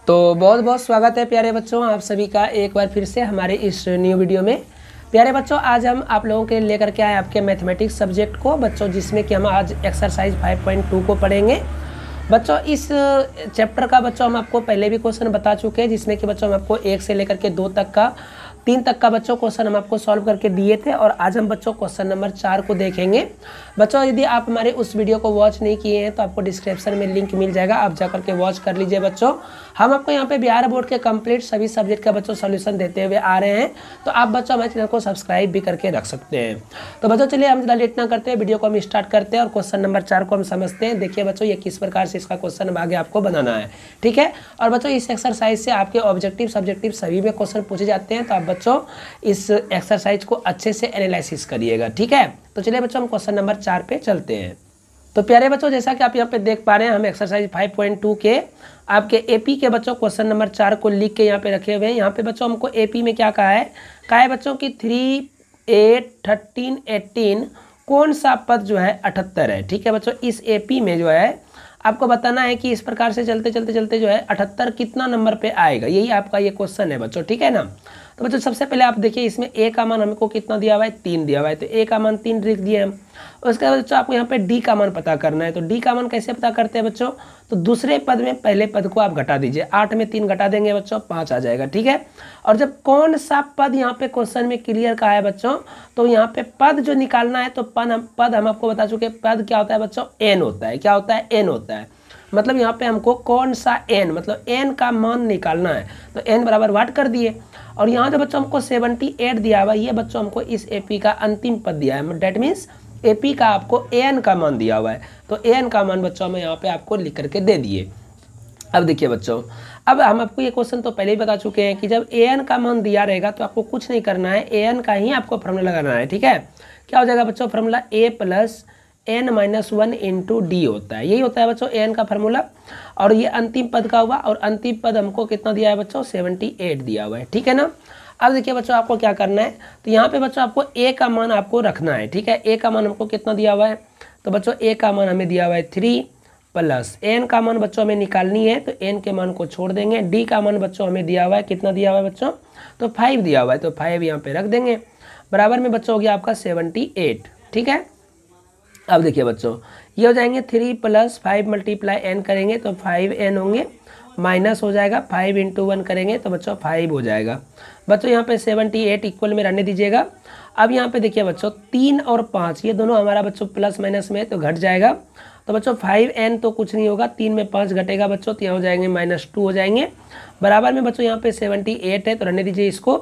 तो बहुत बहुत स्वागत है प्यारे बच्चों, आप सभी का एक बार फिर से हमारे इस न्यू वीडियो में। प्यारे बच्चों, आज हम आप लोगों के लिए लेकर के आए आपके मैथमेटिक्स सब्जेक्ट को बच्चों, जिसमें कि हम आज एक्सरसाइज 5.2 को पढ़ेंगे। बच्चों इस चैप्टर का बच्चों हम आपको पहले भी क्वेश्चन बता चुके हैं, जिसमें कि बच्चों हम आपको 1 से लेकर के 2 तक का 3 तक का बच्चों क्वेश्चन हम आपको सॉल्व करके दिए थे। और आज हम बच्चों क्वेश्चन नंबर 4 को देखेंगे। बच्चों यदि आप हमारे उस वीडियो को वॉच नहीं किए हैं तो आपको डिस्क्रिप्शन में लिंक मिल जाएगा, आप जाकर के वॉच कर लीजिए। बच्चों हम आपको यहाँ पे बिहार बोर्ड के कंप्लीट सभी सब्जेक्ट का बच्चों सॉल्यूशन देते हुए आ रहे हैं, तो आप बच्चों हमारे चैनल को सब्सक्राइब भी करके रख सकते हैं। तो बच्चों चलिए हम ज़्यादा लेट ना करते हैं, वीडियो को हम स्टार्ट करते हैं और क्वेश्चन नंबर 4 को हम समझते हैं। देखिए बच्चों, ये किस प्रकार से इसका क्वेश्चन आगे आपको बनाना है, ठीक है। और बच्चों इस एक्सरसाइज से आपके ऑब्जेक्टिव सब्जेक्टिव सभी में क्वेश्चन पूछे जाते हैं, तो आप बच्चों इस एक्सरसाइज को अच्छे से एनालिसिस करिएगा, ठीक है। तो चलिए बच्चों हम क्वेश्चन नंबर 4 पे चलते हैं। तो प्यारे बच्चों, जैसा कि आप यहाँ पे देख पा रहे हैं, हम एक्सरसाइज 5.2 के आपके एपी के बच्चों क्वेश्चन नंबर 4 को लिख के यहाँ पे रखे हुए हैं। यहाँ पे बच्चों हमको एपी में क्या कहा है बच्चों कि 3, 8, 13, 18 कौन सा पद जो है 78 है, ठीक है। बच्चों इस एपी में जो है आपको बताना है कि इस प्रकार से चलते चलते चलते जो है 78 कितना नंबर पे आएगा, यही आपका ये क्वेश्चन है बच्चों, ठीक है ना। तो बच्चों सबसे पहले आप देखिए, इसमें ए का मान हमको कितना दिया हुआ है, 3 दिया हुआ है, तो ए का मान 3 लिख दिए हम। उसके बाद बच्चों आपको यहाँ पे डी का मान पता करना है। तो डी का मान कैसे पता करते हैं बच्चों, तो दूसरे पद में पहले पद को आप घटा दीजिए, 8 में 3 घटा देंगे बच्चों 5 आ जाएगा, ठीक है। और जब कौन सा पद यहाँ पे क्वेश्चन में क्लियर कहा है बच्चों, तो यहाँ पे पद जो निकालना है, तो पद हम आपको बता चुके, पद क्या होता है बच्चों, एन होता है। क्या होता है, एन होता है। मतलब यहाँ पे हमको कौन सा एन, मतलब एन का मान निकालना है, तो एन बराबर वाट कर दिए। और यहाँ जो बच्चों हमको 78 दिया हुआ है, ये बच्चों हमको इस एपी का अंतिम पद दिया है, डेट मीन्स एपी का आपको एन का मान दिया हुआ है। तो एन का मान बच्चों हमें यहाँ पे आपको लिख करके दे दिए। अब देखिए बच्चों, अब हम आपको ये क्वेश्चन तो पहले ही बता चुके हैं कि जब एन का मान दिया रहेगा तो आपको कुछ नहीं करना है, एन का ही आपको फॉर्मूला लगाना है, ठीक है। क्या हो जाएगा बच्चों, फॉर्मूला ए प्लस n-1 इंटू डी होता है, यही होता है बच्चों एन का फार्मूला। और ये अंतिम पद का हुआ, और अंतिम पद हमको कितना दिया है बच्चों, 78 दिया हुआ है, ठीक है ना। अब देखिए बच्चों आपको क्या करना है, तो यहाँ पे बच्चों आपको ए का मान आपको रखना है, ठीक है। ए का मान हमको कितना दिया हुआ है, तो बच्चों ए का मान हमें दिया हुआ है 3 प्लस एन का मान बच्चों हमें निकालनी है, तो एन के मान को छोड़ देंगे। डी का मान बच्चों हमें दिया हुआ है, कितना दिया हुआ है बच्चों, तो 5 दिया हुआ है, तो 5 यहाँ पे रख देंगे। बराबर में बच्चों हो गया आपका 78, ठीक है। अब देखिए बच्चों, ये हो जाएंगे 3 प्लस 5 मल्टीप्लाई एन करेंगे तो 5n होंगे, माइनस हो जाएगा 5 इंटू 1 करेंगे तो बच्चों 5 हो जाएगा। बच्चों यहाँ पे 78 इक्वल में रहने दीजिएगा। अब यहाँ पे देखिए बच्चों 3 और 5 ये दोनों हमारा बच्चों प्लस माइनस में तो घट जाएगा, तो बच्चों 5n तो कुछ नहीं होगा, 3 में 5 घटेगा बच्चों, तो यहाँ हो जाएंगे -2 हो जाएंगे। बराबर में बच्चों यहाँ पे 78 है तो रहने दीजिए इसको।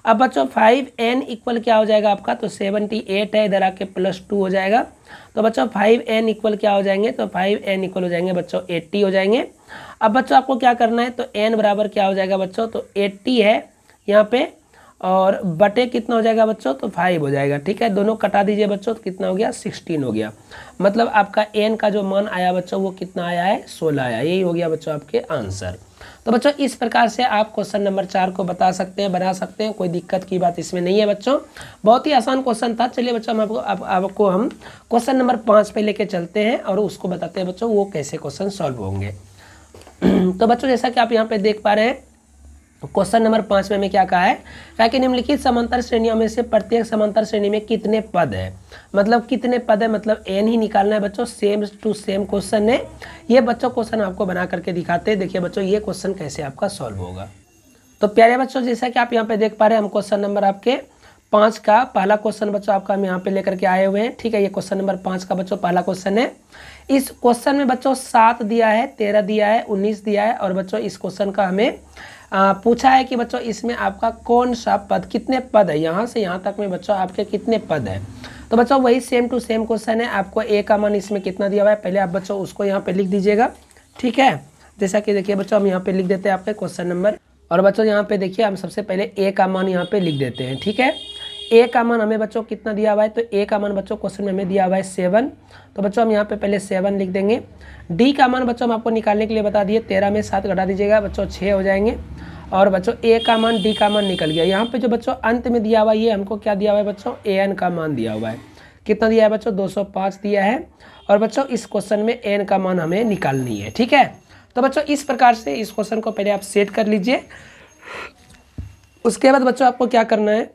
अब बच्चों 5n इक्वल क्या हो जाएगा आपका, तो 78 है, इधर आके +2 हो जाएगा। तो बच्चों 5n इक्वल क्या हो जाएंगे, तो 5n इक्वल हो जाएंगे बच्चों 80 हो जाएंगे। अब बच्चों आपको क्या करना है, तो n बराबर क्या हो जाएगा बच्चों, तो 80 है यहाँ पे, और बटे कितना हो जाएगा बच्चों, तो 5 हो जाएगा, ठीक है। दोनों कटा दीजिए बच्चों, तो कितना हो गया, 16 हो गया। मतलब आपका n का जो मान आया बच्चों वो कितना आया है, 16 आया। यही हो गया बच्चों आपके आंसर। तो बच्चों इस प्रकार से आप क्वेश्चन नंबर 4 को बता सकते हैं, बना सकते हैं, कोई दिक्कत की बात इसमें नहीं है बच्चों, बहुत ही आसान क्वेश्चन था। चलिए बच्चों हम आपको हम क्वेश्चन नंबर 5 पे लेके चलते हैं और उसको बताते हैं बच्चों वो कैसे क्वेश्चन सॉल्व होंगे। तो बच्चों जैसा कि आप यहाँ पे देख पा रहे हैं, क्वेश्चन नंबर 5 में हमें क्या कहा है कि निम्नलिखित समांतर श्रेणियों में से प्रत्येक समांतर श्रेणी में कितने पद है, मतलब कितने पद है, मतलब एन ही निकालना है बच्चों। सेम टू सेम क्वेश्चन है ये बच्चों, क्वेश्चन आपको बना करके दिखाते हैं। देखिए बच्चों ये क्वेश्चन कैसे आपका सॉल्व होगा। तो प्यारे बच्चों जैसा कि आप यहाँ पे देख पा रहे हैं, हम क्वेश्चन नंबर आपके 5 का पहला क्वेश्चन बच्चों आपका हम यहाँ पे लेकर के आए हुए हैं, ठीक है। ये क्वेश्चन नंबर 5 का बच्चों पहला क्वेश्चन है। इस क्वेश्चन में बच्चों 7 दिया है, 13 दिया है, 19 दिया है, और बच्चों इस क्वेश्चन का हमें पूछा है कि बच्चों इसमें आपका कौन सा पद, कितने पद है, यहाँ से यहाँ तक में बच्चों आपके कितने पद है। तो बच्चों वही सेम टू सेम क्वेश्चन है। आपको ए का मान इसमें कितना दिया हुआ है, पहले आप बच्चों उसको यहाँ पे लिख दीजिएगा, ठीक है। जैसा कि देखिए बच्चों हम यहाँ पे लिख देते हैं आपके क्वेश्चन नंबर, और बच्चों यहाँ पे देखिए हम सबसे पहले ए का मान यहाँ पे लिख देते हैं, ठीक है। ए का मान हमें बच्चों कितना दिया हुआ है, तो ए का मान बच्चों क्वेश्चन में हमें दिया हुआ है 7, तो बच्चों हम यहाँ पे पहले 7 लिख देंगे। डी का मान बच्चों हम आपको निकालने के लिए बता दिए, 13 में 7 घटा दीजिएगा बच्चों 6 हो जाएंगे। और बच्चों ए का मान डी का मान निकल गया। यहाँ पे जो बच्चों अंत में दिया हुआ है ये हमको क्या दिया हुआ है बच्चों, ए एन का मान दिया हुआ है, कितना दिया है बच्चों, 205 दिया है। और बच्चों इस क्वेश्चन में एन का मान हमें निकालनी है, ठीक है। तो बच्चों इस प्रकार से इस क्वेश्चन को पहले आप सेट कर लीजिए। उसके बाद बच्चों आपको क्या करना है,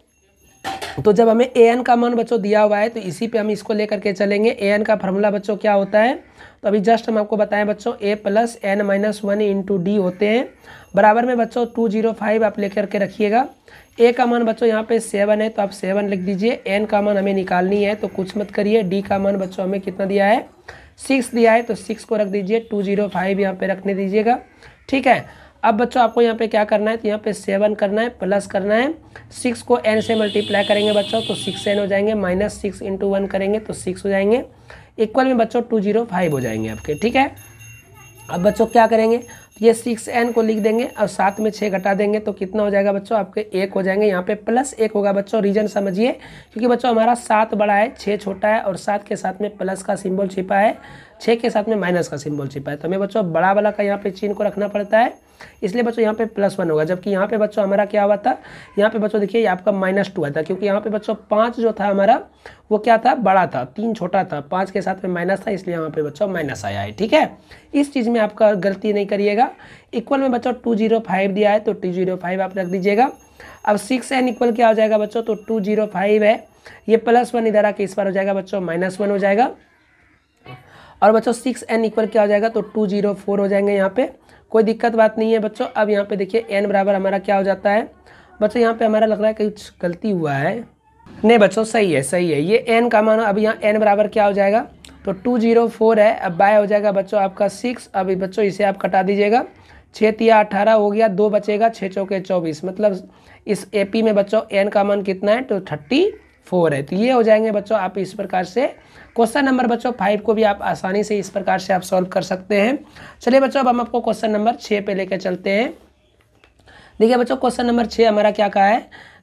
तो जब हमें an का मान बच्चों दिया हुआ है तो इसी पे हम इसको लेकर के चलेंगे। an का फार्मूला बच्चों क्या होता है, तो अभी जस्ट हम आपको बताएं बच्चों, a plus n minus 1 into D होते हैं। बराबर में बच्चों 205 आप लेकर के रखिएगा। a का मान बच्चों यहाँ पे 7 है तो आप 7 लिख दीजिए। n का मान हमें निकालनी है तो कुछ मत करिए। d का मान बच्चों हमें कितना दिया है, 6 दिया है तो 6 को रख दीजिए। 205 यहाँ पे रखने दीजिएगा, ठीक है। अब बच्चों आपको यहाँ पे क्या करना है, तो यहाँ पे 7 करना है, प्लस करना है, 6 को n से मल्टीप्लाई करेंगे बच्चों तो 6n हो जाएंगे, माइनस 6 इंटू 1 करेंगे तो 6 हो जाएंगे, इक्वल में बच्चों 205 हो जाएंगे आपके, ठीक है। अब बच्चों क्या करेंगे, ये 6n को लिख देंगे और साथ में 6 घटा देंगे तो कितना हो जाएगा बच्चों, आपके 1 हो जाएंगे। यहाँ पे प्लस 1 होगा बच्चों, रीजन समझिए, क्योंकि बच्चों हमारा 7 बड़ा है, 6 छोटा है और 7 के साथ में प्लस का सिंबल छिपा है, 6 के साथ में माइनस का सिंबल छिपा है, तो हमें बच्चों बड़ा वाला का यहाँ पे चिन्ह को रखना पड़ता है, इसलिए बच्चों यहाँ पे +1 होगा। जबकि यहाँ पे बच्चों हमारा क्या हुआ था, यहाँ पे बच्चों देखिए आपका -2 था, क्योंकि यहाँ पे बच्चों 5 जो था हमारा वो क्या था, बड़ा था, 3 छोटा था, 5 के साथ में माइनस था, इसलिए यहाँ पे बच्चों माइनस आया है, ठीक है। इस चीज़ में आपका गलती नहीं करिएगा। इक्वल में बच्चों 205 दिया है तो 205 आप रख दीजिएगा। अब 6n इक्वल क्या हो जाएगा बच्चों, तो 205 है, ये +1 इधर आके इस बार हो जाएगा बच्चों -1 हो जाएगा। और बच्चों 6n इक्वल क्या हो जाएगा, तो 204 हो जाएंगे। यहाँ पे कोई दिक्कत बात नहीं है बच्चों। अब यहाँ पे देखिए n बराबर हमारा क्या हो जाता है बच्चों, यहाँ पे हमारा लग रहा है कुछ गलती हुआ है, नहीं बच्चों सही है, सही है। ये n का मान अब यहाँ n बराबर क्या हो जाएगा, तो 204 है। अब बाय हो जाएगा बच्चों आपका 6। अभी बच्चों इसे आप कटा दीजिएगा, 6 तिया 18 हो गया, 2 बचेगा, 6 चौके 24, मतलब इस AP में बच्चों n का मान कितना है, तो 34 है। तो ये हो जाएंगे बच्चों आप इस प्रकार से क्वेश्चन नंबर बच्चों 5 को भी आप आसानी से इस प्रकार से आप सॉल्व कर सकते हैं। चलिए बच्चों अब हम आपको क्वेश्चन नंबर 6 पे लेकर चलते हैं। देखिए बच्चों क्वेश्चन नंबर 6 हमारा क्या कहा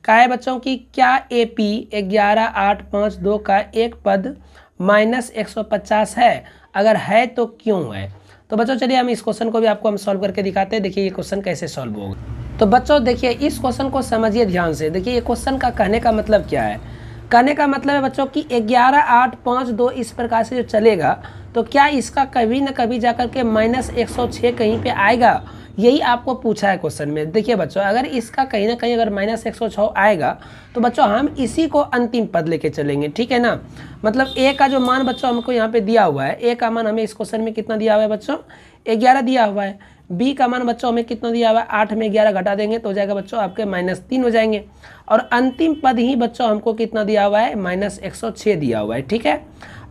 है बच्चों की, क्या AP 11852 का एक पद -150 है, अगर है तो क्यों है। तो बच्चों चलिए हम इस क्वेश्चन को भी आपको हम सॉल्व करके दिखाते हैं। देखिए ये क्वेश्चन कैसे सॉल्व होगा। तो बच्चों देखिए इस क्वेश्चन को समझिए ध्यान से। देखिए ये क्वेश्चन का कहने का मतलब क्या है, कहने का मतलब है बच्चों कि 11852 इस प्रकार से जो चलेगा तो क्या इसका कभी न कभी जाकर के -106 कहीं पे आएगा, यही आपको पूछा है क्वेश्चन में। देखिए बच्चों अगर इसका कहीं ना कहीं अगर -106 आएगा तो बच्चों हम इसी को अंतिम पद लेके चलेंगे, ठीक है ना। मतलब a का जो मान बच्चों हमको यहाँ पे दिया हुआ है, a का मान हमें इस क्वेश्चन में कितना दिया हुआ है बच्चों, 11 दिया हुआ है। b का मान बच्चों हमें कितना दिया हुआ है, 8 में 11 घटा देंगे तो हो जाएगा बच्चों आपके -3 हो जाएंगे। और अंतिम पद ही बच्चों हमको कितना दिया हुआ है, -106 दिया हुआ है, ठीक है।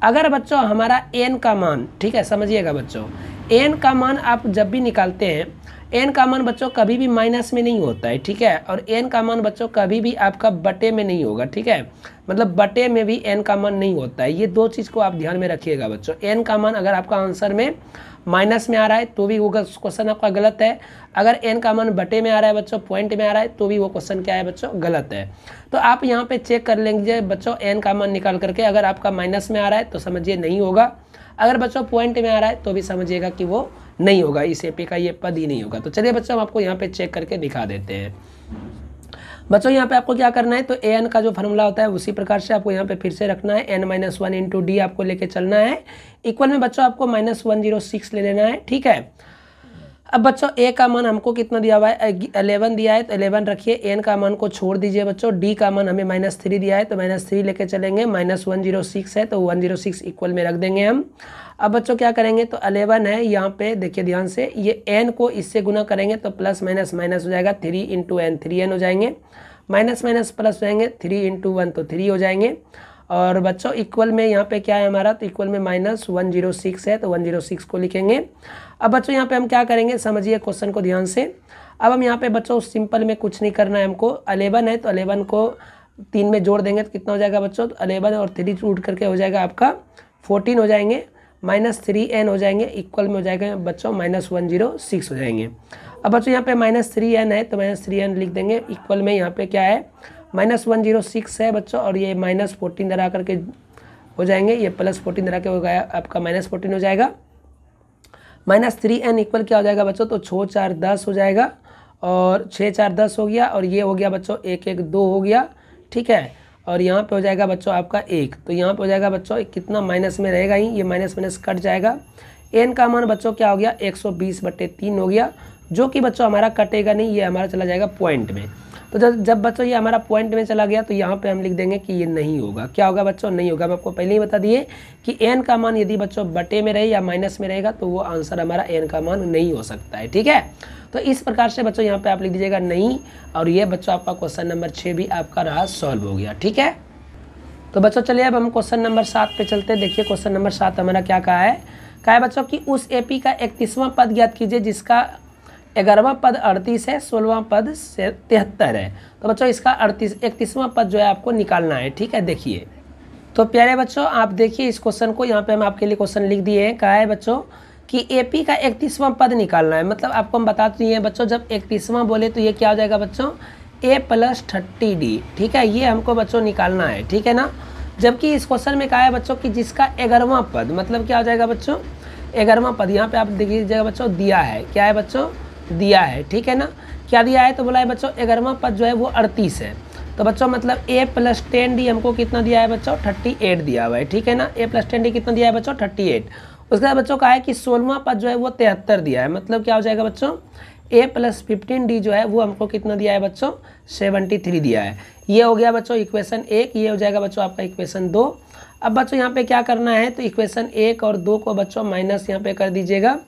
अगर बच्चों हमारा n का मान, ठीक है समझिएगा बच्चों, n का मान आप जब भी निकालते हैं, n का मान बच्चों कभी भी माइनस में नहीं होता है, ठीक है। और n का मान बच्चों कभी भी आपका बटे में नहीं होगा, ठीक है। मतलब बटे में भी n का मान नहीं होता है, ये दो चीज़ को आप ध्यान में रखिएगा बच्चों। n का मान अगर आपका आंसर में माइनस में आ रहा है तो भी वो क्वेश्चन आपका गलत है। अगर n का मान बटे में आ रहा है बच्चों, पॉइंट में आ रहा है तो भी वो क्वेश्चन क्या है बच्चों, गलत है। तो आप यहाँ पे चेक कर लेंगे बच्चों n का मान निकाल करके, अगर आपका माइनस में आ रहा है तो समझिए नहीं होगा, अगर बच्चों पॉइंट में आ रहा है तो भी समझिएगा कि वो नहीं होगा, इस AP का ये पद ही नहीं होगा। तो चलिए बच्चों हम आपको यहाँ पे चेक करके दिखा देते हैं। बच्चों यहाँ पे आपको क्या करना है, तो an का जो फार्मूला होता है उसी प्रकार से आपको यहाँ पे फिर से रखना है, n-1 इंटू डी आपको लेके चलना है। इक्वल में बच्चों आपको -106 ले लेना है, ठीक है। अब बच्चों a का मान हमको कितना दिया हुआ है, 11 दिया है तो 11 रखिए, n का मान को छोड़ दीजिए बच्चों, d का मान हमें -3 दिया है तो -3 लेके चलेंगे, -106 है तो 106 इक्वल में रख देंगे हम। अब बच्चों क्या करेंगे, तो 11 है यहाँ पे देखिए ध्यान से, ये n को इससे गुना करेंगे तो प्लस माइनस माइनस हो जाएगा, 3 इंटू n 3n हो जाएंगे, माइनस माइनस प्लस हो जाएंगे, 3 इंटू 1 तो 3 हो जाएंगे। और बच्चों इक्वल में यहाँ पे क्या है हमारा, तो इक्वल में -106 है तो 106 को लिखेंगे। अब बच्चों यहाँ पे हम क्या करेंगे, समझिए क्वेश्चन को ध्यान से। अब हम यहाँ पे बच्चों सिंपल में कुछ नहीं करना है हमको, 11 है तो 11 को 3 में जोड़ देंगे तो कितना हो जाएगा बच्चों, तो 11 और 3 रूट करके हो जाएगा आपका 14 हो जाएंगे, -3n हो जाएंगे, इक्वल में हो जाएगा बच्चों -106 हो जाएंगे। अब बच्चों यहाँ पे -3n है तो -3n लिख देंगे, इक्वल में यहाँ पे क्या है -106 है बच्चों, और ये -14 धरा करके हो जाएंगे, ये +14 धरा के हो गया आपका -14 हो जाएगा। -3n इक्वल क्या हो जाएगा बच्चों, तो 6 4 10 हो जाएगा, और 6 4 10 हो गया, और ये हो गया बच्चों 1 1 2 हो गया, ठीक है। और यहाँ पे हो जाएगा बच्चों आपका 1, तो यहाँ पे हो जाएगा बच्चों कितना माइनस में रहेगा ही, ये माइनस माइनस कट जाएगा, एन का मान बच्चों क्या हो गया 120/3 हो गया, जो कि बच्चों हमारा कटेगा नहीं, ये हमारा चला जाएगा पॉइंट में। तो जब बच्चों ये हमारा पॉइंट में चला गया तो यहाँ पे हम लिख देंगे कि ये नहीं होगा। क्या होगा बच्चों, नहीं होगा। हम आपको पहले ही बता दिए कि एन का मान यदि बच्चों बटे में रहे या माइनस में रहेगा तो वो आंसर हमारा एन का मान नहीं हो सकता है। ठीक है, तो इस प्रकार से बच्चों यहाँ पे आप लिख दीजिएगा नहीं, और ये बच्चों आपका क्वेश्चन नंबर 6 भी आपका रहा सॉल्व हो गया। ठीक है, तो बच्चों चलिए अब हम क्वेश्चन नंबर 7 पे चलते हैं। देखिए क्वेश्चन नंबर 7 हमारा क्या कहा है बच्चों कि उस एपी का 31वां पद ज्ञात कीजिए जिसका 11वां पद 38 है, 16वां पद 73 है। तो बच्चों इसका 31वां पद जो है आपको निकालना है। ठीक है, देखिए तो प्यारे बच्चों आप देखिए इस क्वेश्चन को, यहाँ पे हम आपके लिए क्वेश्चन लिख दिए हैं। कहा है बच्चों कि एपी का 31वां पद निकालना है। मतलब आपको हम बता दिए बच्चों, जब 31वां बोले तो ये क्या हो जाएगा बच्चों a + 30d। ठीक है, ये हमको बच्चों निकालना है। ठीक है ना, जबकि इस क्वेश्चन में कहा है बच्चों कि जिसका 11वां पद, मतलब क्या हो जाएगा बच्चों 11वां पद, यहाँ पे आप देखिएगा बच्चों दिया है। क्या है बच्चों, दिया है। ठीक है ना, क्या दिया है तो बोला है बच्चों 11वां पद जो है वो 38 है। तो बच्चों मतलब a + 10d हमको कितना दिया है बच्चों 38 दिया हुआ है। ठीक है ना, a + 10d कितना दिया है बच्चों 38। उसके बाद बच्चों कहा है कि 16वां पद जो है वो 73 दिया है। मतलब क्या हो जाएगा बच्चों a + 15d जो है वो हमको कितना दिया है बच्चों 73 दिया है। ये हो गया बच्चों इक्वेशन 1, ये हो जाएगा बच्चों आपका इक्वेशन 2। अब बच्चों यहाँ पे क्या करना है तो इक्वेशन 1 और 2 को बच्चों माइनस यहाँ पे कर दीजिएगा।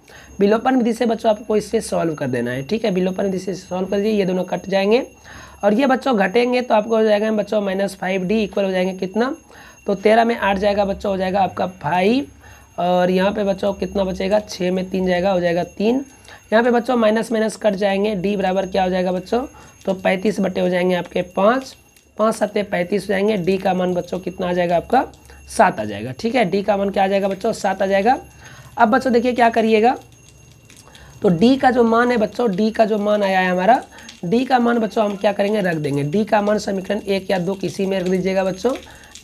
विलोपन विधि से बच्चों आपको इससे सॉल्व कर देना है। ठीक है, विलोपन विधि से सॉल्व कर दीजिए, ये दोनों कट जाएंगे और ये बच्चों घटेंगे तो आपको हो जाएगा बच्चों -5d इक्वल हो जाएंगे कितना, तो 13 में 8 जाएगा बच्चों, हो जाएगा आपका 5। और यहाँ पे बच्चों कितना बचेगा 6 में 3 जाएगा, हो जाएगा 3। यहाँ पे बच्चों माइनस माइनस कट जाएंगे, d बराबर क्या हो जाएगा बच्चों तो 35 बटे हो जाएंगे आपके 5, 5 7 35 हो जाएंगे। d का मान बच्चों कितना आ जाएगा आपका 7 आ जाएगा। ठीक है, d का मान क्या आ जाएगा बच्चों 7 आ जाएगा। अब बच्चों देखिए क्या करिएगा, तो d का जो मान है बच्चों, d का जो मान आया है हमारा, d का मान बच्चों हम क्या करेंगे रख देंगे। d का मान समीकरण 1 या 2 किसी में रख दीजिएगा बच्चों,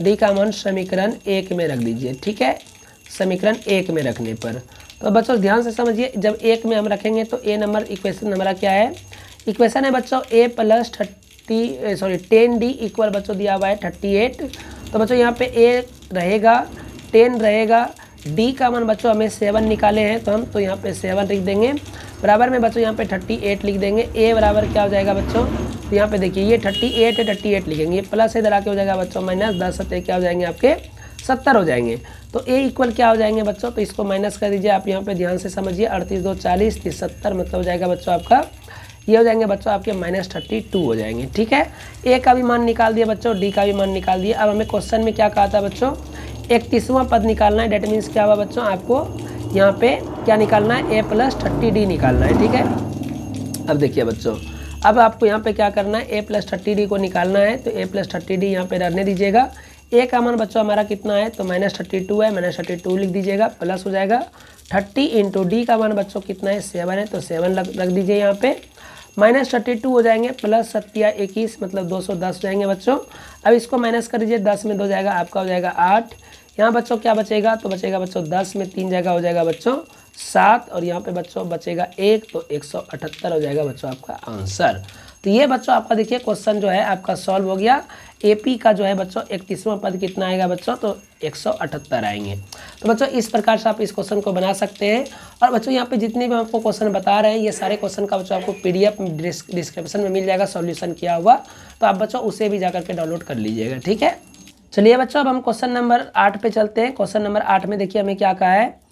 d का मान समीकरण 1 में रख दीजिए। ठीक है, समीकरण 1 में रखने पर तो बच्चों ध्यान से समझिए, जब 1 में हम रखेंगे तो a नंबर इक्वेशन हमारा क्या है, इक्वेशन है बच्चों a + 10d इक्वल बच्चों दिया हुआ है 38। तो बच्चों यहाँ पे a रहेगा, 10 रहेगा, d का मान बच्चों हमें 7 निकाले हैं तो हम तो यहाँ पे 7 लिख देंगे, बराबर में बच्चों यहाँ पे 38 लिख देंगे। a बराबर क्या हो जाएगा बच्चों, तो यहाँ पे देखिए ये 38 है, 38 लिखेंगे, प्लस इधर आके हो जाएगा बच्चों माइनस, 10 7 क्या हो जाएंगे आपके 70 हो जाएंगे। तो a इक्वल क्या हो जाएंगे बच्चों, तो इसको माइनस कर दीजिए आप, यहाँ पे ध्यान से समझिए, 38 2 40 30 70 मतलब हो जाएगा बच्चों आपका, ये हो जाएंगे बच्चों आपके -32 हो जाएंगे। ठीक है, a का भी मान निकाल दिया बच्चों, d का भी मान निकाल दिया। अब हमें क्वेश्चन में क्या कहा था बच्चों 31वां पद निकालना है, डेट मीन्स क्या हुआ बच्चों आपको यहाँ पे क्या निकालना है a + 30d निकालना है। ठीक है, अब देखिए बच्चों, अब आपको यहाँ पे क्या करना है a + 30d को निकालना है, तो a + 30d यहाँ पे रहने दीजिएगा। a का मान बच्चों हमारा कितना है तो -32 है, -32 लिख दीजिएगा, प्लस हो जाएगा 30 × d का मान बच्चों कितना है 7 है, तो 7 रख दीजिए यहाँ पे, -32 हो जाएंगे, प्लस 7 या 21 मतलब 210 हो जाएंगे बच्चों। अब इसको माइनस कर दीजिए, 10 में 2 जाएगा आपका हो जाएगा 8। यहाँ बच्चों क्या बचेगा तो बचेगा बच्चों 10 में 3 जाएगा, हो जाएगा बच्चों 7, और यहाँ पे बच्चों बचेगा 1 तो 178 हो जाएगा बच्चों आपका आंसर। तो ये बच्चों आपका देखिए क्वेश्चन जो है आपका सॉल्व हो गया। एपी का जो है बच्चों 31वां पद कितना आएगा बच्चों तो 178 आएंगे। तो बच्चों इस प्रकार से आप इस क्वेश्चन को बना सकते हैं। और बच्चों यहाँ पे जितने भी आपको क्वेश्चन बता रहे हैं ये सारे क्वेश्चन का बच्चों आपको PDF डिस्क्रिप्शन में मिल जाएगा सॉल्यूशन किया हुआ, तो आप बच्चों उसे भी जाकर के डाउनलोड कर लीजिएगा। ठीक है, चलिए बच्चों अब हम क्वेश्चन नंबर 8 पे चलते हैं। क्वेश्चन नंबर 8 में देखिए हमें क्या कहा है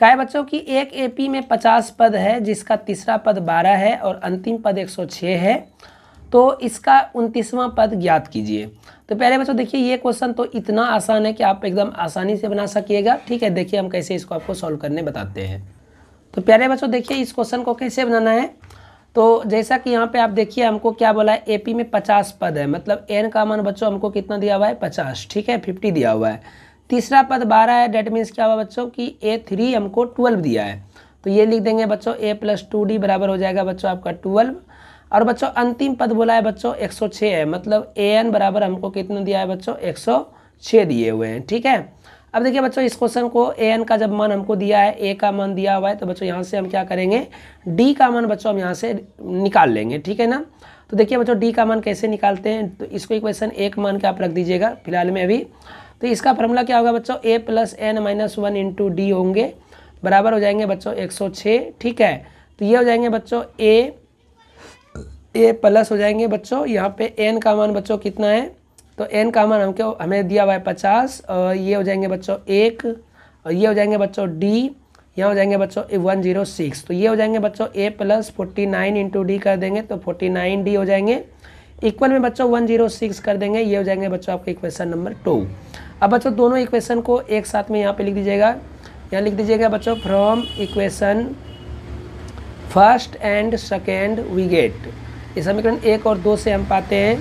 बच्चों कि एक एपी में 50 पद है जिसका तीसरा पद 12 है और अंतिम पद 106 है, तो इसका 29वां पद ज्ञात कीजिए। तो पहले बच्चों देखिए ये क्वेश्चन तो इतना आसान है कि आप एकदम आसानी से बना सकिएगा। ठीक है, देखिए हम कैसे इसको आपको सॉल्व करने बताते हैं। तो प्यारे बच्चों देखिए इस क्वेश्चन को कैसे बनाना है, तो जैसा कि यहाँ पे आप देखिए हमको क्या बोला है एपी में 50 पद है, मतलब एन का मान बच्चों हमको कितना दिया हुआ है 50। ठीक है, 50 दिया हुआ है, तीसरा पद 12 है, डेट मीन्स क्या हुआ बच्चों कि A3 हमको 12 दिया है, तो ये लिख देंगे बच्चों a + 2d बराबर हो जाएगा बच्चों आपका 12। और बच्चों अंतिम पद बोला है बच्चों 106 है, मतलब an बराबर हमको कितना दिया है बच्चों 106 दिए हुए हैं। ठीक है, अब देखिए बच्चों इस क्वेश्चन को an का जब मान हमको दिया है, a का मान दिया हुआ है, तो बच्चों यहाँ से हम क्या करेंगे d का मान बच्चों हम यहाँ से निकाल लेंगे। ठीक है ना, तो देखिए बच्चों d का मान कैसे निकालते हैं, तो इसको इक्वेशन 1 मान के आप रख दीजिएगा फिलहाल में अभी। तो इसका फॉर्मूला क्या होगा बच्चों a + n - 1 × d होंगे, बराबर हो जाएंगे बच्चों 106। ठीक है, तो ये हो जाएंगे बच्चों ए प्लस हो जाएंगे बच्चों, यहाँ पे n का मान बच्चों कितना है, तो n का मान हमें दिया हुआ है 50, और ये हो जाएंगे बच्चों 1, और ये हो जाएंगे बच्चों d, यहाँ हो जाएंगे बच्चों 106। तो ये हो जाएंगे बच्चों a प्लस 49 इंटू डी कर देंगे तो 49d हो जाएंगे, इक्वल में बच्चों 106 कर देंगे, ये हो जाएंगे बच्चों आपका इक्वेशन नंबर 2। अब बच्चों दोनों इक्वेशन को एक साथ में यहाँ पे लिख दीजिएगा, यहाँ लिख दीजिएगा बच्चों from equation first and second we get, इस समीकरण 1 और 2 से हम पाते हैं,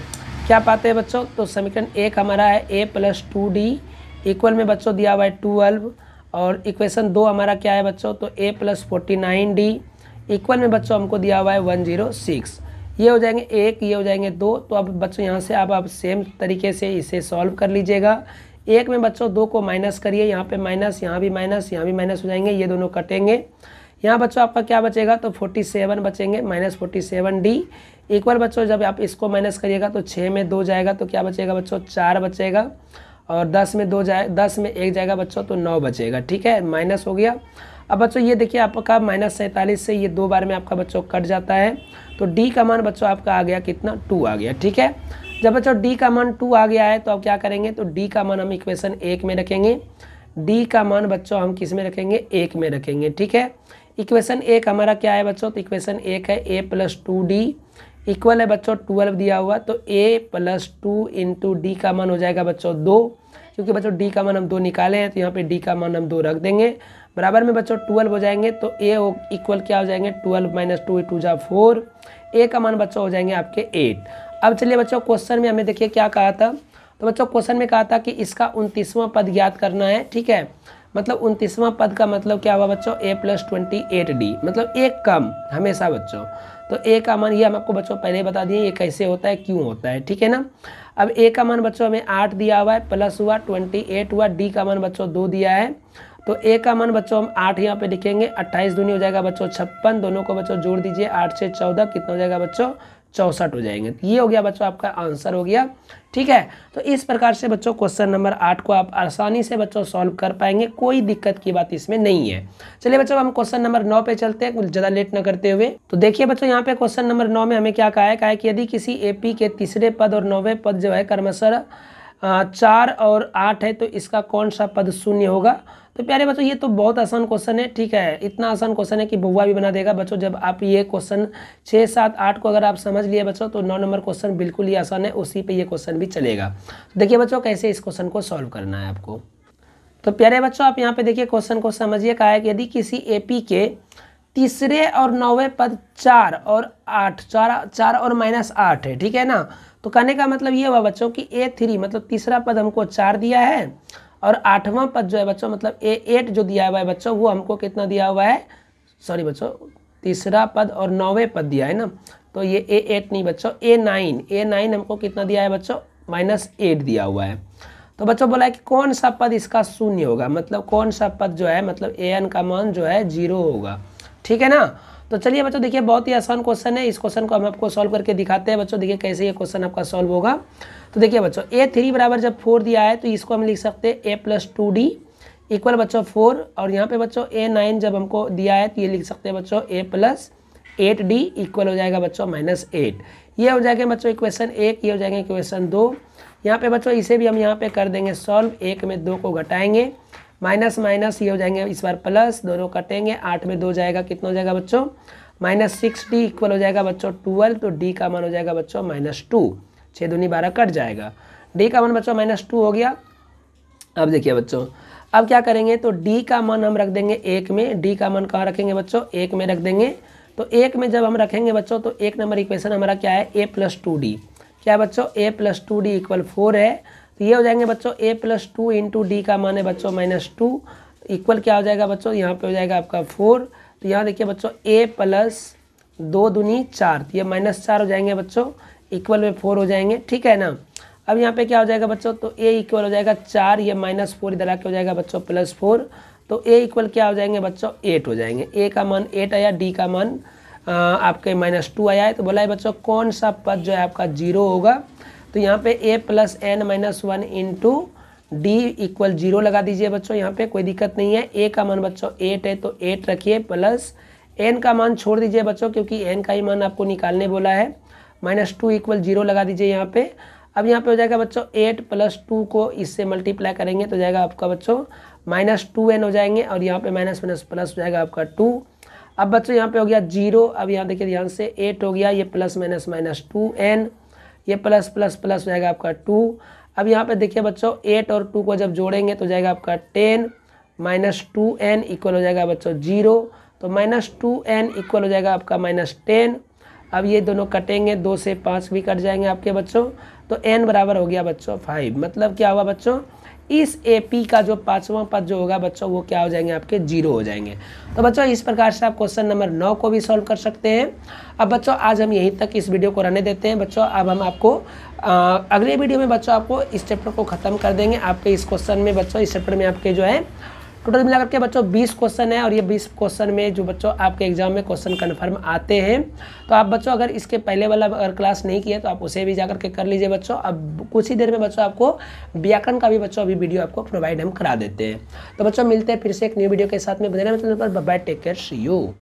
क्या पाते हैं बच्चों, तो समीकरण 1 हमारा है a प्लस 2d, इक्वल में बच्चों दिया हुआ है 12, और इक्वेशन 2 हमारा क्या है बच्चों, तो a प्लस 49d, इक्वल में बच्चों हमको दिया हुआ है 106। ये हो जाएंगे 1, ये हो जाएंगे 2। तो अब बच्चों यहाँ से आप सेम तरीके से इसे सॉल्व कर लीजिएगा। 1 में बच्चों 2 को माइनस करिए, यहाँ पे माइनस, यहाँ भी माइनस, यहाँ भी माइनस हो जाएंगे, ये दोनों कटेंगे। यहाँ बच्चों आपका क्या बचेगा, तो 47 बचेंगे, माइनस 47d, इक्वल बच्चों जब आप इसको माइनस करिएगा तो 6 में 2 जाएगा तो क्या बचेगा बच्चों 4 बचेगा, और 10 में 1 जाएगा बच्चों तो 9 बचेगा। ठीक है, माइनस हो गया। अब बच्चों ये देखिए आपका -47 से ये 2 बार में आपका बच्चों कट जाता है, तो d का मान बच्चों आपका आ गया कितना, 2 आ गया। ठीक है, जब बच्चों d का मान 2 आ गया है तो अब क्या करेंगे, तो d का मान हम इक्वेशन 1 में रखेंगे, d का मान बच्चों हम किस में रखेंगे, 1 में रखेंगे। ठीक है, इक्वेशन 1 हमारा क्या है बच्चों, तो इक्वेशन 1 है a प्लस 2d, इक्वल है बच्चों 12 दिया हुआ, तो a प्लस 2 इंटू डी का मान हो जाएगा बच्चों 2, क्योंकि बच्चों d का मान हम 2 निकाले हैं तो यहाँ पे d का मान हम 2 रख देंगे, बराबर में बच्चों 12 हो जाएंगे, तो a इक्वल क्या हो जाएंगे 12 माइनस 2 2 जा 4, a का मान बच्चों हो जाएंगे आपके 8। अब चलिए बच्चों क्वेश्चन में हमें देखिए क्या कहा था, तो बच्चों क्वेश्चन में कहा था कि इसका 29वां पद ज्ञात करना है। ठीक है, मतलब 29वां पद का मतलब क्या हुआ बच्चों, a प्लस 28d, मतलब एक कम हमेशा बच्चों, तो a का मान ये हम आपको बच्चों पहले बता दिए ये कैसे होता है, क्यों होता है। ठीक है ना, अब a का मान बच्चों हमें 8 दिया हुआ है, प्लस हुआ 28 हुआ, d का मान बच्चों 2 दिया है, तो a का मान बच्चों हम 8 यहाँ पे लिखेंगे, 28 दूनी हो जाएगा बच्चों 56, दोनों को बच्चों जोड़ दीजिए, 8 से 14 कितना हो जाएगा बच्चों 64 हो जाएंगे। तो ये हो गया बच्चों आपका आंसर हो गया। ठीक है, तो इस प्रकार से बच्चों क्वेश्चन नंबर 8 को आप आसानी से बच्चों सॉल्व कर पाएंगे, कोई दिक्कत की बात इसमें नहीं है। चलिए बच्चों हम क्वेश्चन नंबर 9 पे चलते हैं, ज़्यादा लेट न करते हुए। तो देखिए बच्चों यहाँ पे क्वेश्चन नंबर 9 में हमें क्या कहा है कि यदि किसी एपी के तीसरे पद और 9वें पद जो है क्रमशः 4 और 8 है तो इसका कौन सा पद शून्य होगा। तो प्यारे बच्चों ये तो बहुत आसान क्वेश्चन है। ठीक है, इतना आसान क्वेश्चन है कि बुआ भी बना देगा बच्चों। जब आप ये क्वेश्चन 6, 7, 8 को अगर आप समझ लिए बच्चों तो 9 नंबर क्वेश्चन बिल्कुल ही आसान है, उसी पे ये क्वेश्चन भी चलेगा। तो देखिए बच्चों कैसे इस क्वेश्चन को सॉल्व करना है आपको। तो प्यारे बच्चों आप यहाँ पे देखिए क्वेश्चन को समझिए, कहा है कि यदि किसी एपी के तीसरे और 9वें पद 4 और 8, 4 और -8 है। ठीक है ना, तो कहने का मतलब ये हुआ बच्चों कि A3 मतलब तीसरा पद हमको 4 दिया है, और 8वां पद जो है बच्चों मतलब A8 जो दिया हुआ है बच्चों वो हमको कितना दिया हुआ है, सॉरी बच्चों तीसरा पद और 9वें पद दिया है ना, तो ये A8 नहीं बच्चों A9 हमको कितना दिया है बच्चों -8 दिया हुआ है। तो बच्चों बोला है कि कौन सा पद इसका शून्य होगा, मतलब कौन सा पद जो है मतलब an का मान जो है 0 होगा। ठीक है ना, तो चलिए बच्चों देखिए बहुत ही आसान क्वेश्चन है, इस क्वेश्चन को हम आपको सॉल्व करके दिखाते हैं बच्चों। देखिए कैसे ये क्वेश्चन आपका सॉल्व होगा। तो देखिए बच्चों A3 बराबर जब 4 दिया है तो इसको हम लिख सकते हैं a प्लस 2d इक्वल बच्चों 4, और यहाँ पे बच्चों A9 जब हमको दिया है तो ये लिख सकते हैं बच्चों a प्लस 8d इक्वल हो जाएगा बच्चों -8। ये हो जाएगा बच्चों इक्वेशन 1, ये हो जाएगा इक्वेशन 2। यहाँ पे बच्चों इसे भी हम यहाँ पे कर देंगे सॉल्व, 1 में 2 को घटाएंगे, माइनस माइनस ये हो जाएंगे इस बार प्लस, दोनों कटेंगे, 8 में 2 जाएगा कितना हो जाएगा बच्चों -6d इक्वल हो जाएगा बच्चों 12, तो d का मान हो जाएगा बच्चों -2, 6 दूनी 12 कट जाएगा, d का मान बच्चों -2 हो गया। अब देखिए बच्चों अब क्या करेंगे, तो d का मान हम रख देंगे 1 में, d का मान कहाँ रखेंगे बच्चों 1 में रख देंगे। तो 1 में जब हम रखेंगे बच्चों तो 1 नंबर इक्वेशन हमारा क्या है a प्लस 2d, क्या है बच्चों a प्लस 2d इक्वल 4 है, तो ये हो जाएंगे बच्चों a प्लस 2 इंटू डी का मान है बच्चों -2 इक्वल क्या हो जाएगा बच्चों यहाँ पे हो जाएगा आपका 4। तो यहाँ देखिए बच्चों a प्लस 2 दूनी 4, तो ये -4 हो जाएंगे बच्चों, इक्वल में 4 हो जाएंगे। ठीक है ना, अब यहाँ पे क्या हो जाएगा बच्चों, तो a इक्वल हो जाएगा 4, ये -4 इधर आके हो जाएगा बच्चों +4, तो a इक्वल क्या हो जाएंगे बच्चों 8 हो जाएंगे। a का मान 8 आया, d का मान आपके -2 आया है। तो बोला है बच्चों कौन सा पद जो है आपका 0 होगा, तो यहाँ पे a plus n -1 into D equal 0 लगा दीजिए बच्चों, यहाँ पे कोई दिक्कत नहीं है। ए का मान बच्चों 8 है तो 8 रखिए, प्लस एन का मान छोड़ दीजिए बच्चों क्योंकि एन का ही मान आपको निकालने बोला है। -2 इक्वल 0 लगा दीजिए यहाँ पे। अब यहाँ पे हो जाएगा बच्चों 8 + 2 को इससे मल्टीप्लाई करेंगे तो जाएगा आपका बच्चों -2n हो जाएंगे, और यहाँ पे माइनस माइनस प्लस हो जाएगा आपका 2। अब बच्चों यहाँ पे हो गया 0, अब यहाँ देखिए ध्यान से 8 हो गया, ये प्लस माइनस -2n, ये प्लस प्लस प्लस हो जाएगा आपका 2। अब यहाँ पे देखिए बच्चों 8 और 2 को जब जोड़ेंगे तो जाएगा आपका 10 -2n इक्वल हो जाएगा बच्चों 0, तो -2n इक्वल हो जाएगा आपका -10। अब ये दोनों कटेंगे, 2 से 5 भी कट जाएंगे आपके बच्चों, तो n बराबर हो गया बच्चों 5। मतलब क्या हुआ बच्चों, इस AP का जो 5वां पद जो होगा बच्चों वो क्या हो जाएंगे आपके 0 हो जाएंगे। तो बच्चों इस प्रकार से आप क्वेश्चन नंबर 9 को भी सॉल्व कर सकते हैं। अब बच्चों आज हम यहीं तक इस वीडियो को रहने देते हैं बच्चों। अब हम आपको अगले वीडियो में बच्चों आपको इस चैप्टर को ख़त्म कर देंगे। आपके इस क्वेश्चन में बच्चों, इस चैप्टर में आपके जो है टोटल मिलाकर के बच्चों 20 क्वेश्चन है, और ये 20 क्वेश्चन में जो बच्चों आपके एग्जाम में क्वेश्चन कन्फर्म आते हैं। तो आप बच्चों अगर इसके पहले वाला अगर क्लास नहीं किया तो आप उसे भी जाकर के कर लीजिए बच्चों। अब कुछ ही देर में बच्चों आपको व्याकरण का भी बच्चों अभी वीडियो आपको प्रोवाइड हम करा देते हैं। तो बच्चों मिलते हैं फिर से एक न्यू वीडियो के साथ में, बने रहें चैनल पर। Bye bye, take care, see you.